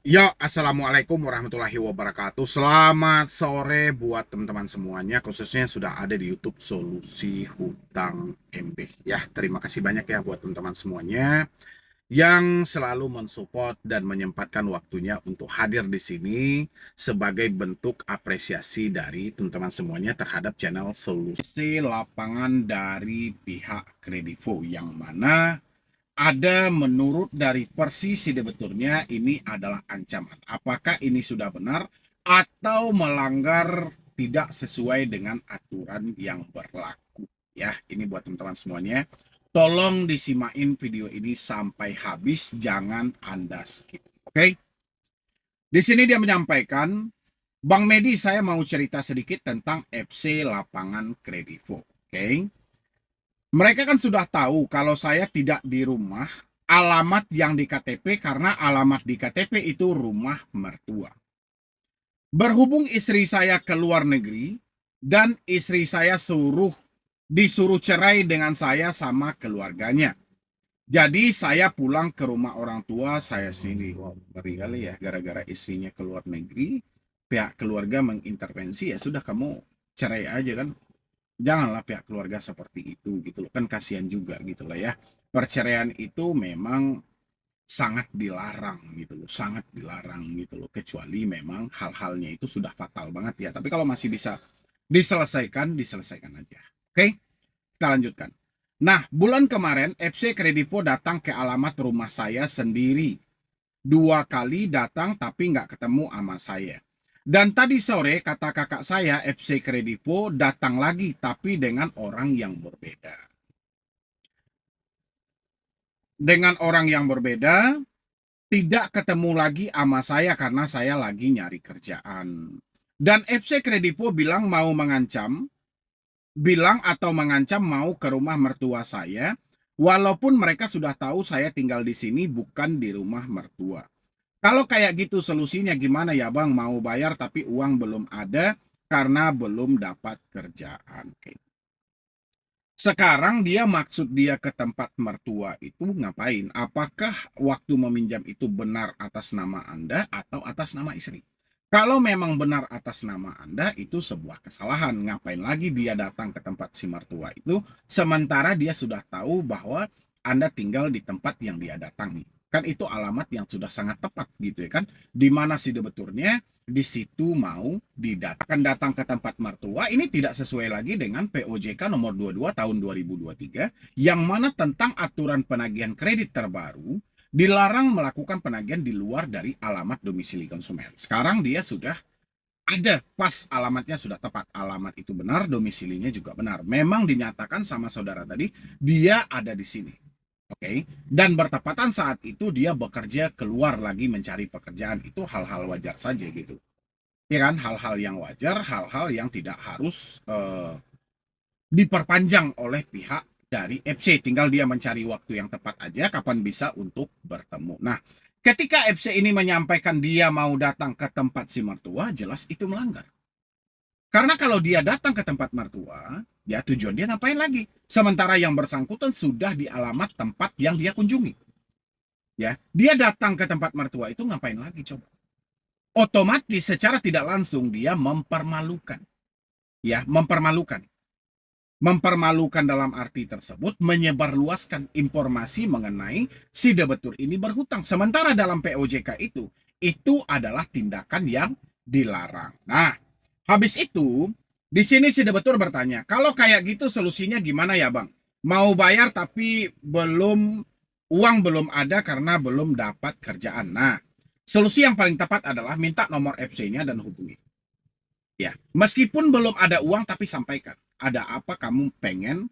Ya, assalamualaikum warahmatullahi wabarakatuh. Selamat sore buat teman-teman semuanya, khususnya sudah ada di YouTube Solusi Hutang MB. Ya, terima kasih banyak ya buat teman-teman semuanya yang selalu mensupport dan menyempatkan waktunya untuk hadir di sini sebagai bentuk apresiasi dari teman-teman semuanya terhadap channel Solusi Lapangan dari pihak Kredivo, yang mana ada menurut dari Persi sebetulnya ini adalah ancaman. Apakah ini sudah benar atau melanggar tidak sesuai dengan aturan yang berlaku? Ya, ini buat teman-teman semuanya. Tolong disimain video ini sampai habis, jangan Anda skip. Oke? Di sini dia menyampaikan, Bang Medi, saya mau cerita sedikit tentang FC Lapangan Kredivo. Oke? Mereka kan sudah tahu kalau saya tidak di rumah, alamat yang di KTP, karena alamat di KTP itu rumah mertua. Berhubung istri saya ke luar negeri dan istri saya disuruh cerai dengan saya sama keluarganya. Jadi saya pulang ke rumah orang tua saya sendiri. Wow, ngeri kali ya, gara-gara istrinya ke luar negeri, pihak keluarga mengintervensi, ya sudah kamu cerai aja kan. Janganlah pihak keluarga seperti itu gitu loh, kan kasihan juga gitu lah ya. Perceraian itu memang sangat dilarang gitu loh, sangat dilarang gitu loh, kecuali memang hal-halnya itu sudah fatal banget ya. Tapi kalau masih bisa diselesaikan aja. Oke, kita lanjutkan. Nah, bulan kemarin FC Kredivo datang ke alamat rumah saya sendiri. 2 kali datang tapi nggak ketemu sama saya. Dan tadi sore kata kakak saya, FC Kredivo datang lagi tapi dengan orang yang berbeda. Dengan orang yang berbeda, tidak ketemu lagi sama saya karena saya lagi nyari kerjaan. Dan FC Kredivo bilang atau mengancam mau ke rumah mertua saya, walaupun mereka sudah tahu saya tinggal di sini bukan di rumah mertua. Kalau kayak gitu solusinya gimana ya Bang? Mau bayar tapi uang belum ada karena belum dapat kerjaan. Oke. Sekarang dia ke tempat mertua itu ngapain? Apakah waktu meminjam itu benar atas nama Anda atau atas nama istri? Kalau memang benar atas nama Anda, itu sebuah kesalahan. Ngapain lagi dia datang ke tempat si mertua itu, sementara dia sudah tahu bahwa Anda tinggal di tempat yang dia datangi. Kan itu alamat yang sudah sangat tepat gitu ya kan. Di mana sih sebetulnya di situ mau datang ke tempat mertua, ini tidak sesuai lagi dengan POJK nomor 22 tahun 2023 yang mana tentang aturan penagihan kredit terbaru dilarang melakukan penagihan di luar dari alamat domisili konsumen. Sekarang dia sudah ada pas alamatnya sudah tepat, alamat itu benar, domisilinya juga benar. Memang dinyatakan sama saudara tadi dia ada di sini. Oke, dan bertepatan saat itu dia bekerja keluar lagi mencari pekerjaan, itu hal-hal wajar saja gitu. Ya kan, hal-hal yang wajar, hal-hal yang tidak harus diperpanjang oleh pihak dari FC. Tinggal dia mencari waktu yang tepat aja kapan bisa untuk bertemu. Nah, ketika FC ini menyampaikan dia mau datang ke tempat si mertua, jelas itu melanggar. Karena kalau dia datang ke tempat mertua, ya tujuan dia ngapain lagi? Sementara yang bersangkutan sudah di alamat tempat yang dia kunjungi. Ya, dia datang ke tempat mertua itu ngapain lagi coba? Otomatis secara tidak langsung dia mempermalukan. Ya, mempermalukan dalam arti tersebut menyebarluaskan informasi mengenai si debitur ini berhutang. Sementara dalam POJK itu adalah tindakan yang dilarang. Nah, habis itu di sini si debitur bertanya, kalau kayak gitu solusinya gimana ya Bang? Mau bayar tapi uang belum ada karena belum dapat kerjaan. Nah, solusi yang paling tepat adalah minta nomor FC-nya dan hubungi. Ya, meskipun belum ada uang tapi sampaikan. Ada apa kamu pengen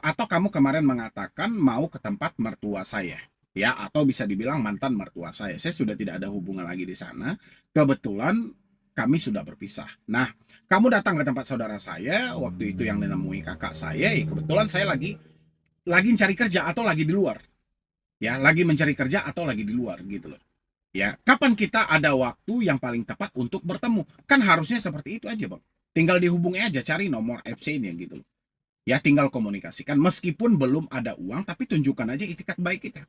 atau kamu kemarin mengatakan mau ke tempat mertua saya. Ya, atau bisa dibilang mantan mertua saya. Saya sudah tidak ada hubungan lagi di sana. Kebetulan kami sudah berpisah. Nah, kamu datang ke tempat saudara saya waktu itu yang menemui kakak saya, ya kebetulan saya lagi mencari kerja atau lagi di luar. Ya, lagi mencari kerja atau lagi di luar gitu loh. Ya, kapan kita ada waktu yang paling tepat untuk bertemu? Kan harusnya seperti itu aja, Bang. Tinggal dihubungi aja, cari nomor FC-nya gitu. Ya, tinggal komunikasikan. Meskipun belum ada uang, tapi tunjukkan aja itikat baik kita.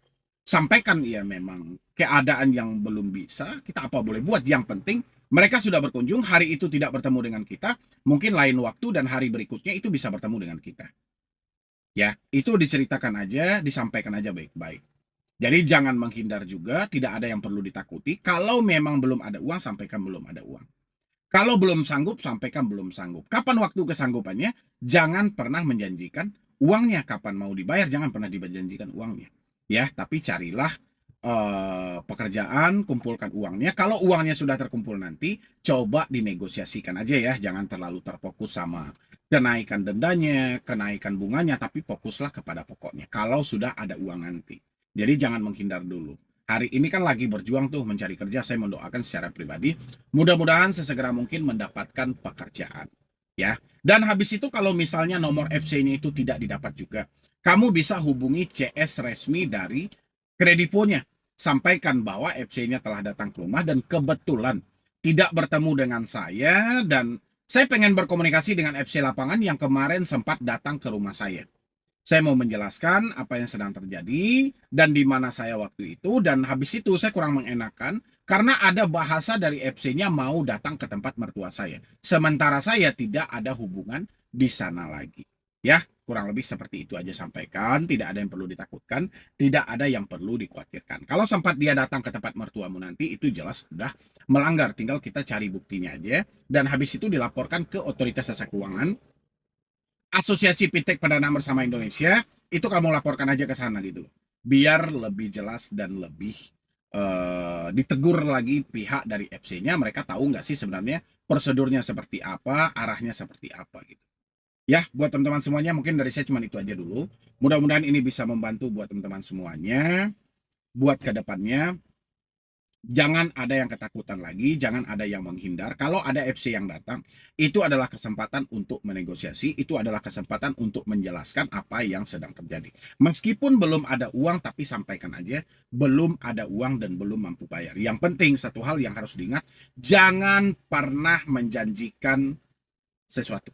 Sampaikan ya memang keadaan yang belum bisa, kita apa boleh buat. Yang penting mereka sudah berkunjung, hari itu tidak bertemu dengan kita, mungkin lain waktu dan hari berikutnya itu bisa bertemu dengan kita. Ya, itu diceritakan aja, disampaikan aja baik-baik. Jadi jangan menghindar juga, tidak ada yang perlu ditakuti. Kalau memang belum ada uang, sampaikan belum ada uang. Kalau belum sanggup, sampaikan belum sanggup. Kapan waktu kesanggupannya? Jangan pernah menjanjikan uangnya kapan mau dibayar, jangan pernah dijanjikan uangnya. Ya, tapi carilah pekerjaan, kumpulkan uangnya. Kalau uangnya sudah terkumpul nanti, coba dinegosiasikan aja ya, jangan terlalu terfokus sama kenaikan dendanya, kenaikan bunganya, tapi fokuslah kepada pokoknya. Kalau sudah ada uang nanti. Jadi jangan menghindar dulu. Hari ini kan lagi berjuang tuh mencari kerja, saya mendoakan secara pribadi mudah-mudahan sesegera mungkin mendapatkan pekerjaan. Ya. Dan habis itu kalau misalnya nomor FC-nya itu tidak didapat juga, kamu bisa hubungi CS resmi dari Kredivonya. Sampaikan bahwa FC-nya telah datang ke rumah dan kebetulan tidak bertemu dengan saya dan saya pengen berkomunikasi dengan FC lapangan yang kemarin sempat datang ke rumah saya. Saya mau menjelaskan apa yang sedang terjadi dan di mana saya waktu itu dan habis itu saya kurang mengenakan karena ada bahasa dari FC-nya mau datang ke tempat mertua saya. Sementara saya tidak ada hubungan di sana lagi. Ya, kurang lebih seperti itu aja sampaikan, tidak ada yang perlu ditakutkan, tidak ada yang perlu dikhawatirkan. Kalau sempat dia datang ke tempat mertuamu nanti itu jelas sudah melanggar, tinggal kita cari buktinya aja dan habis itu dilaporkan ke otoritas jasa keuangan Asosiasi Fintech Pendanaan Bersama Indonesia, itu kamu laporkan aja ke sana gitu. Biar lebih jelas dan lebih ditegur lagi pihak dari FC-nya, mereka tahu nggak sih sebenarnya prosedurnya seperti apa, arahnya seperti apa gitu. Ya, buat teman-teman semuanya, mungkin dari saya cuma itu aja dulu. Mudah-mudahan ini bisa membantu buat teman-teman semuanya, buat ke depannya. Jangan ada yang ketakutan lagi, jangan ada yang menghindar. Kalau ada FC yang datang, itu adalah kesempatan untuk menegosiasi, itu adalah kesempatan untuk menjelaskan apa yang sedang terjadi. Meskipun belum ada uang, tapi sampaikan aja, belum ada uang dan belum mampu bayar. Yang penting, satu hal yang harus diingat, jangan pernah menjanjikan sesuatu.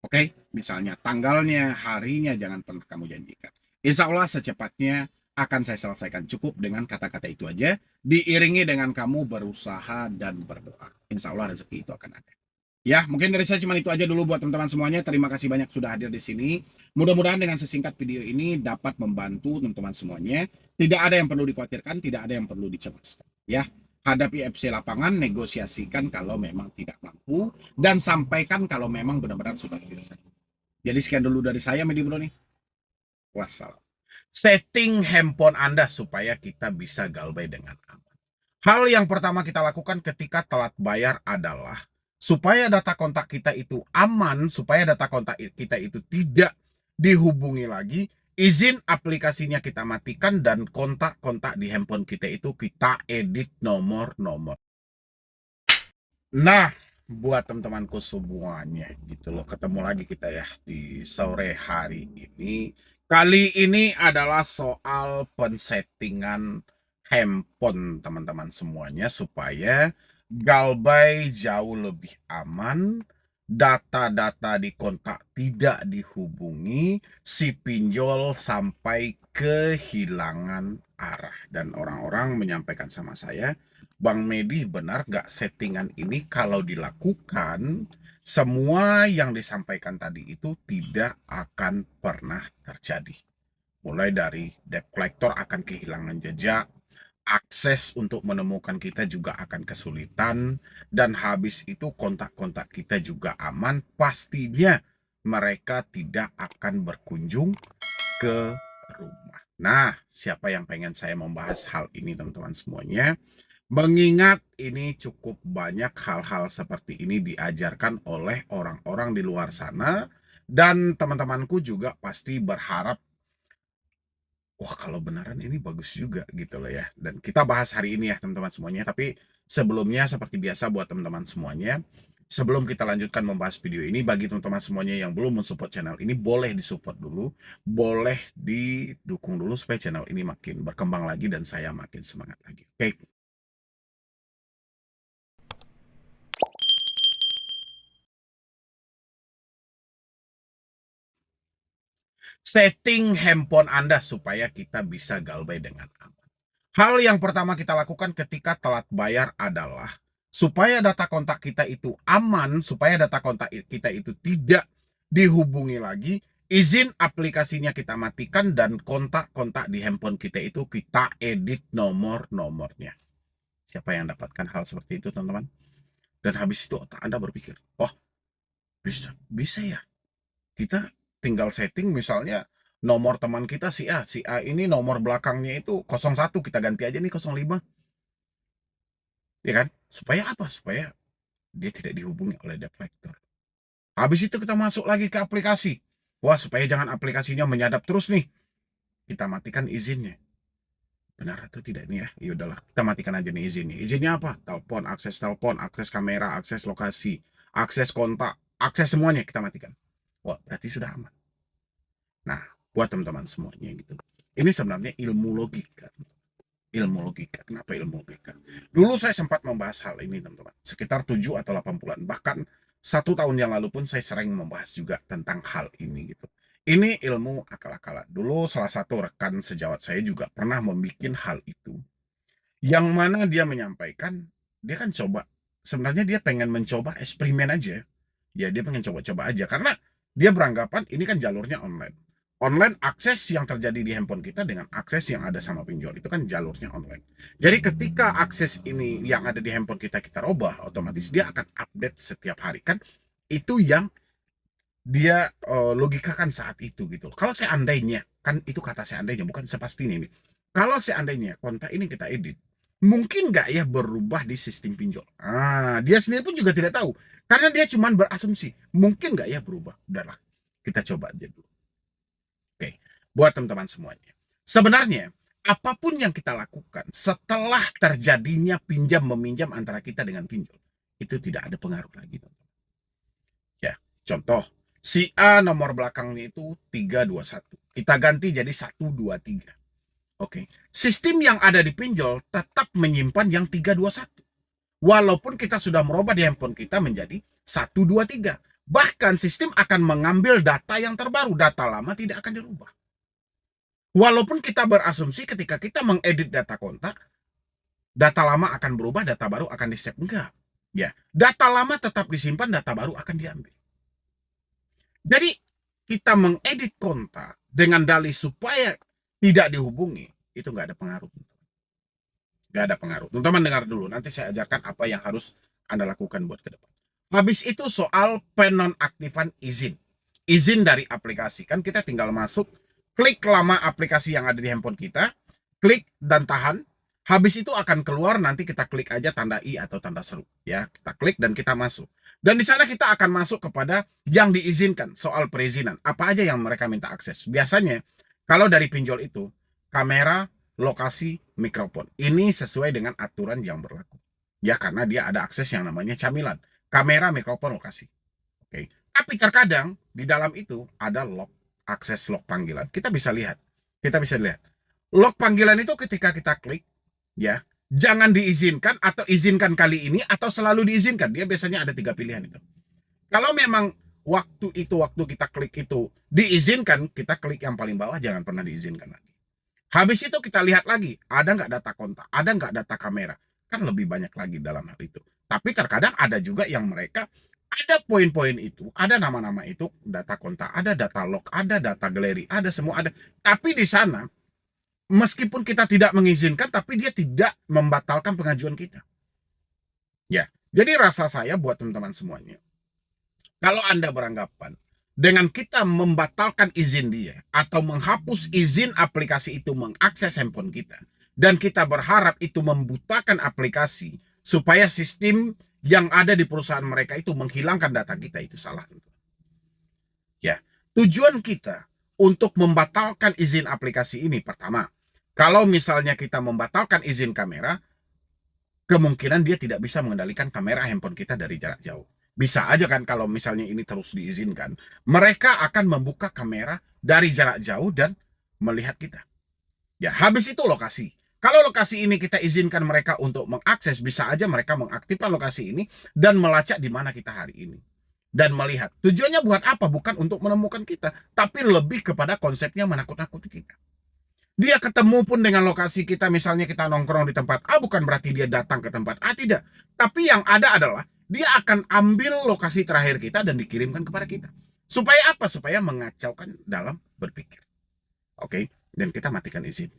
Oke, misalnya tanggalnya, harinya, jangan pernah kamu janjikan. Insya Allah secepatnya akan saya selesaikan. Cukup dengan kata-kata itu aja, diiringi dengan kamu berusaha dan berdoa. Insya Allah rezeki itu akan ada. Ya, mungkin dari saya cuma itu aja dulu buat teman-teman semuanya. Terima kasih banyak sudah hadir di sini. Mudah-mudahan dengan sesingkat video ini dapat membantu teman-teman semuanya. Tidak ada yang perlu dikhawatirkan, tidak ada yang perlu dicemaskan. Ya, hadapi FC lapangan, negosiasikan kalau memang tidak mampu, dan sampaikan kalau memang benar-benar sudah tidak sanggup. Jadi sekian dulu dari saya, Medi Bro nih. Wassalam. Setting handphone Anda supaya kita bisa galbay dengan aman. Hal yang pertama kita lakukan ketika telat bayar adalah supaya data kontak kita itu aman, supaya data kontak kita itu tidak dihubungi lagi, izin aplikasinya kita matikan dan kontak-kontak di handphone kita itu kita edit nomor-nomor. Nah, buat teman-temanku semuanya gitu loh, ketemu lagi kita ya di sore hari ini. Kali ini adalah soal pensettingan handphone teman-teman semuanya supaya galbay jauh lebih aman, data-data di kontak tidak dihubungi, si pinjol sampai kehilangan arah. Dan orang-orang menyampaikan sama saya, Bang Medi, benar nggak settingan ini kalau dilakukan, semua yang disampaikan tadi itu tidak akan pernah terjadi. Mulai dari debt collector akan kehilangan jejak, akses untuk menemukan kita juga akan kesulitan, dan habis itu kontak-kontak kita juga aman, pastinya mereka tidak akan berkunjung ke rumah. Nah, siapa yang pengen saya membahas hal ini teman-teman semuanya? Mengingat ini cukup banyak hal-hal seperti ini diajarkan oleh orang-orang di luar sana dan teman-temanku juga pasti berharap wah kalau beneran ini bagus juga gitu loh ya. Dan kita bahas hari ini ya teman-teman semuanya. Tapi sebelumnya seperti biasa buat teman-teman semuanya, sebelum kita lanjutkan membahas video ini, bagi teman-teman semuanya yang belum mensupport channel ini, boleh disupport dulu, boleh didukung dulu supaya channel ini makin berkembang lagi dan saya makin semangat lagi. Oke. Setting handphone Anda supaya kita bisa galbay dengan aman. Hal yang pertama kita lakukan ketika telat bayar adalah supaya data kontak kita itu aman, supaya data kontak kita itu tidak dihubungi lagi, izin aplikasinya kita matikan dan kontak-kontak di handphone kita itu kita edit nomor-nomornya. Siapa yang dapatkan hal seperti itu, teman-teman? Dan habis itu otak Anda berpikir, oh bisa ya. Kita tinggal setting misalnya nomor teman kita si A ini nomor belakangnya itu 01, kita ganti aja nih 05. Ya kan? Supaya apa? Supaya dia tidak dihubungi oleh debt collector. Habis itu kita masuk lagi ke aplikasi. Wah, supaya jangan aplikasinya menyadap terus nih. Kita matikan izinnya. Benar atau tidak nih ya? Ya udahlah, kita matikan aja nih izinnya. Izinnya apa? Telepon, akses kamera, akses lokasi, akses kontak, akses semuanya kita matikan. Wah, berarti sudah aman. Nah, buat teman-teman semuanya gitu. Ini sebenarnya ilmu logika. Ilmu logika. Kenapa ilmu logika? Dulu saya sempat membahas hal ini, teman-teman. Sekitar 7 atau 8 bulan. Bahkan 1 tahun yang lalu pun saya sering membahas juga tentang hal ini gitu. Ini ilmu akal-akalan. Dulu salah satu rekan sejawat saya juga pernah membuat hal itu. Yang mana dia menyampaikan, dia kan coba. Sebenarnya dia pengen mencoba eksperimen aja. Ya, dia pengen coba-coba aja. Karena dia beranggapan ini kan jalurnya online. Online akses yang terjadi di handphone kita dengan akses yang ada sama pinjol itu kan jalurnya online. Jadi ketika akses ini yang ada di handphone kita robah, otomatis dia akan update setiap hari kan. Itu yang dia logikakan saat itu gitu. Kalau seandainya, kan itu kata seandainya bukan sepastinya ini. Kalau seandainya kontak ini kita edit, mungkin nggak ya berubah di sistem pinjol? Dia sendiri pun juga tidak tahu. Karena dia cuma berasumsi, mungkin nggak ya berubah? Udahlah, kita coba aja dulu. Oke, buat teman-teman semuanya. Sebenarnya, apapun yang kita lakukan setelah terjadinya pinjam-meminjam antara kita dengan pinjol, itu tidak ada pengaruh lagi. Ya, contoh, si A nomor belakangnya itu 321. Kita ganti jadi 123. Oke, sistem yang ada di pinjol tetap menyimpan yang 321. Walaupun kita sudah merubah di handphone kita menjadi 123. Bahkan sistem akan mengambil data yang terbaru, data lama tidak akan dirubah. Walaupun kita berasumsi ketika kita mengedit data kontak, data lama akan berubah, data baru akan di-save. Enggak. Ya, data lama tetap disimpan, data baru akan diambil. Jadi, kita mengedit kontak dengan dalih supaya tidak dihubungi, itu nggak ada pengaruh. Nggak ada pengaruh. Teman-teman dengar dulu, nanti saya ajarkan apa yang harus Anda lakukan buat ke depan. Habis itu soal penonaktifan izin. Izin dari aplikasi. Kan kita tinggal masuk, klik lama aplikasi yang ada di handphone kita, klik dan tahan. Habis itu akan keluar, nanti kita klik aja tanda I atau tanda seru. Ya, kita klik dan kita masuk. Dan di sana kita akan masuk kepada yang diizinkan, soal perizinan. Apa aja yang mereka minta akses. Biasanya, kalau dari pinjol itu, kamera, lokasi, mikrofon. Ini sesuai dengan aturan yang berlaku. Ya, karena dia ada akses yang namanya camilan. Kamera, mikrofon, lokasi. Oke. Tapi terkadang, di dalam itu ada log, akses log panggilan. Kita bisa lihat. Log panggilan itu ketika kita klik, ya, jangan diizinkan atau izinkan kali ini atau selalu diizinkan. Dia biasanya ada 3 pilihan itu. Kalau memang waktu kita klik itu diizinkan, kita klik yang paling bawah, jangan pernah diizinkan lagi. Habis itu kita lihat lagi, ada nggak data kontak, ada nggak data kamera. Kan lebih banyak lagi dalam hal itu. Tapi terkadang ada juga yang mereka ada poin-poin itu, ada nama-nama itu, data kontak, ada data log, ada data galeri, ada semua ada. Tapi di sana meskipun kita tidak mengizinkan, tapi dia tidak membatalkan pengajuan kita. Ya, jadi rasa saya buat teman-teman semuanya, kalau Anda beranggapan dengan kita membatalkan izin dia atau menghapus izin aplikasi itu mengakses handphone kita, dan kita berharap itu membutakan aplikasi supaya sistem yang ada di perusahaan mereka itu menghilangkan data kita, itu salah. Ya, tujuan kita untuk membatalkan izin aplikasi ini pertama, kalau misalnya kita membatalkan izin kamera, kemungkinan dia tidak bisa mengendalikan kamera handphone kita dari jarak jauh. Bisa aja kan kalau misalnya ini terus diizinkan, mereka akan membuka kamera dari jarak jauh dan melihat kita. Ya, habis itu lokasi. Kalau lokasi ini kita izinkan mereka untuk mengakses, bisa aja mereka mengaktifkan lokasi ini dan melacak di mana kita hari ini. dan melihat. Tujuannya buat apa? Bukan untuk menemukan kita, tapi lebih kepada konsepnya menakut-nakuti kita. Dia ketemu pun dengan lokasi kita, misalnya kita nongkrong di tempat A, bukan berarti dia datang ke tempat A, tidak. Tapi yang ada adalah dia akan ambil lokasi terakhir kita dan dikirimkan kepada kita. Supaya apa? Supaya mengacaukan dalam berpikir. Oke, dan kita matikan izin.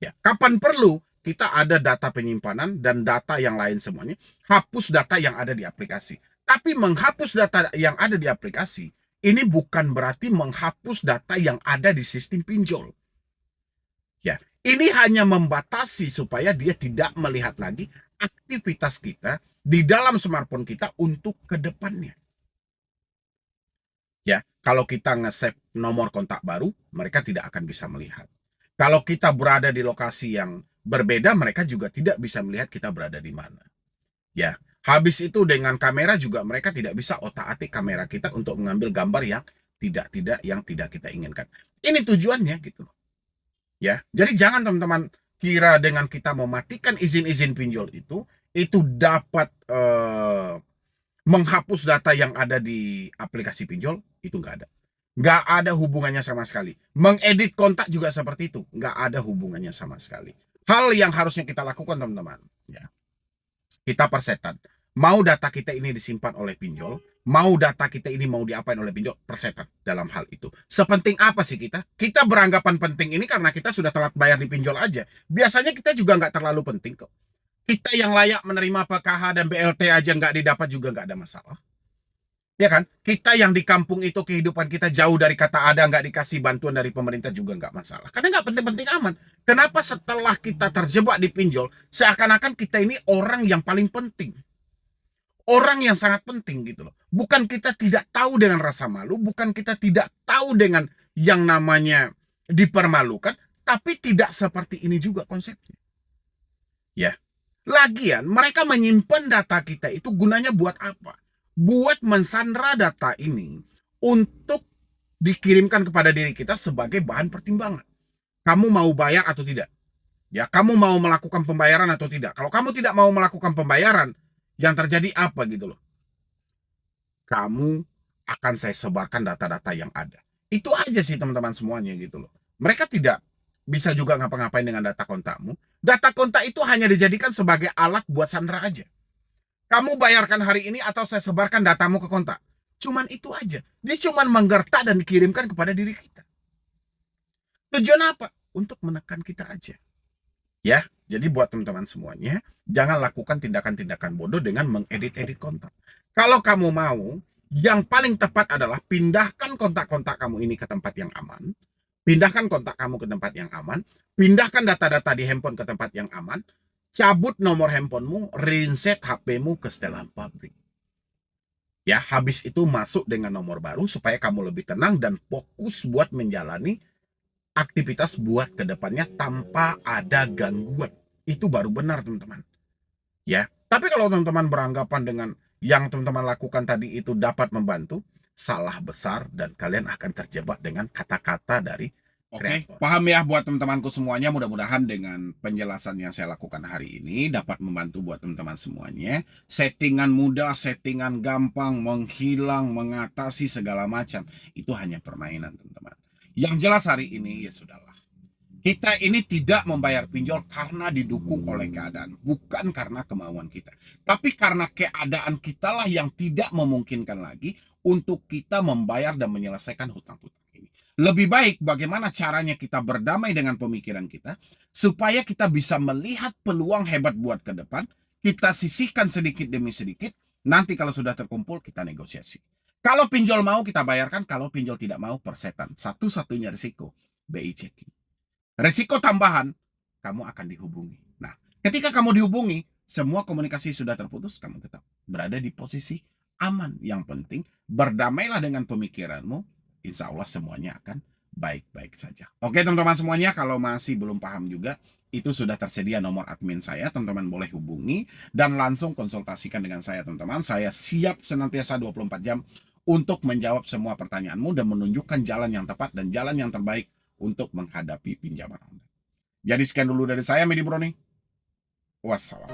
Ya, kapan perlu kita ada data penyimpanan dan data yang lain semuanya, hapus data yang ada di aplikasi. Tapi menghapus data yang ada di aplikasi, ini bukan berarti menghapus data yang ada di sistem pinjol. Ya, ini hanya membatasi supaya dia tidak melihat lagi aktivitas kita di dalam smartphone kita untuk ke depannya. Ya, kalau kita nge-save nomor kontak baru, mereka tidak akan bisa melihat. Kalau kita berada di lokasi yang berbeda, mereka juga tidak bisa melihat kita berada di mana. Ya, habis itu dengan kamera juga mereka tidak bisa otak-atik kamera kita untuk mengambil gambar yang tidak kita inginkan. Ini tujuannya gitu loh. Ya, jadi jangan teman-teman kira dengan kita mematikan izin-izin pinjol itu dapat menghapus data yang ada di aplikasi pinjol, itu nggak ada. Nggak ada hubungannya sama sekali. Mengedit kontak juga seperti itu. Nggak ada hubungannya sama sekali. Hal yang harusnya kita lakukan teman-teman, ya, kita persetan. Mau data kita ini disimpan oleh pinjol, mau data kita ini mau diapain oleh pinjol, persetan dalam hal itu. Sepenting apa sih kita? Kita beranggapan penting ini karena kita sudah telat bayar di pinjol aja. Biasanya kita juga nggak terlalu penting kok. Kita yang layak menerima PKH dan BLT aja nggak didapat juga nggak ada masalah. Ya kan? Kita yang di kampung itu kehidupan kita jauh dari kata ada, nggak dikasih bantuan dari pemerintah juga nggak masalah. Karena nggak penting-penting amat. Kenapa setelah kita terjebak di pinjol, seakan-akan kita ini orang yang paling penting. Orang yang sangat penting gitu loh. Bukan kita tidak tahu dengan rasa malu, bukan kita tidak tahu dengan yang namanya dipermalukan, tapi tidak seperti ini juga konsepnya. Ya. Lagian mereka menyimpan data kita itu gunanya buat apa? Buat mensandra data ini untuk dikirimkan kepada diri kita sebagai bahan pertimbangan. Kamu mau bayar atau tidak? Ya, kamu mau melakukan pembayaran atau tidak? Kalau kamu tidak mau melakukan pembayaran, yang terjadi apa gitu loh? Kamu akan saya sebarkan data-data yang ada. Itu aja sih teman-teman semuanya gitu loh. Mereka tidak bisa juga ngapa-ngapain dengan data kontakmu. Data kontak itu hanya dijadikan sebagai alat buat sandra aja. Kamu bayarkan hari ini atau saya sebarkan datamu ke kontak. Cuman itu aja. Dia cuman menggertak dan dikirimkan kepada diri kita. Tujuan apa? Untuk menekan kita aja. Ya, jadi buat teman-teman semuanya, jangan lakukan tindakan-tindakan bodoh dengan mengedit-edit kontak. Kalau kamu mau, yang paling tepat adalah pindahkan kontak-kontak kamu ini ke tempat yang aman. Pindahkan kontak kamu ke tempat yang aman. Pindahkan data-data di handphone ke tempat yang aman. Cabut nomor handphonemu, reset HP-mu ke setelan pabrik. Ya, habis itu masuk dengan nomor baru supaya kamu lebih tenang dan fokus buat menjalani aktivitas buat kedepannya tanpa ada gangguan. Itu baru benar teman-teman. Ya, tapi kalau teman-teman beranggapan dengan yang teman-teman lakukan tadi itu dapat membantu, salah besar dan kalian akan terjebak dengan kata-kata dari kreator. Paham ya buat teman-temanku semuanya, mudah-mudahan dengan penjelasan yang saya lakukan hari ini dapat membantu buat teman-teman semuanya. Settingan mudah, settingan gampang, menghilang, mengatasi segala macam, itu hanya permainan teman-teman. Yang jelas hari ini ya sudahlah. Kita ini tidak membayar pinjol karena didukung oleh keadaan, bukan karena kemauan kita. Tapi karena keadaan kitalah yang tidak memungkinkan lagi untuk kita membayar dan menyelesaikan hutang-hutang ini. Lebih baik bagaimana caranya kita berdamai dengan pemikiran kita supaya kita bisa melihat peluang hebat buat ke depan, kita sisihkan sedikit demi sedikit, nanti kalau sudah terkumpul kita negosiasi. Kalau pinjol mau kita bayarkan, kalau pinjol tidak mau persetan. Satu-satunya risiko, BI checking. Risiko tambahan, kamu akan dihubungi. Nah, ketika kamu dihubungi, semua komunikasi sudah terputus, kamu tetap berada di posisi aman. Yang penting, berdamailah dengan pemikiranmu, insya Allah semuanya akan baik-baik saja. Oke teman-teman semuanya, kalau masih belum paham juga, itu sudah tersedia nomor admin saya, teman-teman boleh hubungi dan langsung konsultasikan dengan saya teman-teman. Saya siap senantiasa 24 jam untuk menjawab semua pertanyaanmu dan menunjukkan jalan yang tepat dan jalan yang terbaik untuk menghadapi pinjaman Anda. Jadi sekian dulu dari saya, Medi Broni. Wassalam.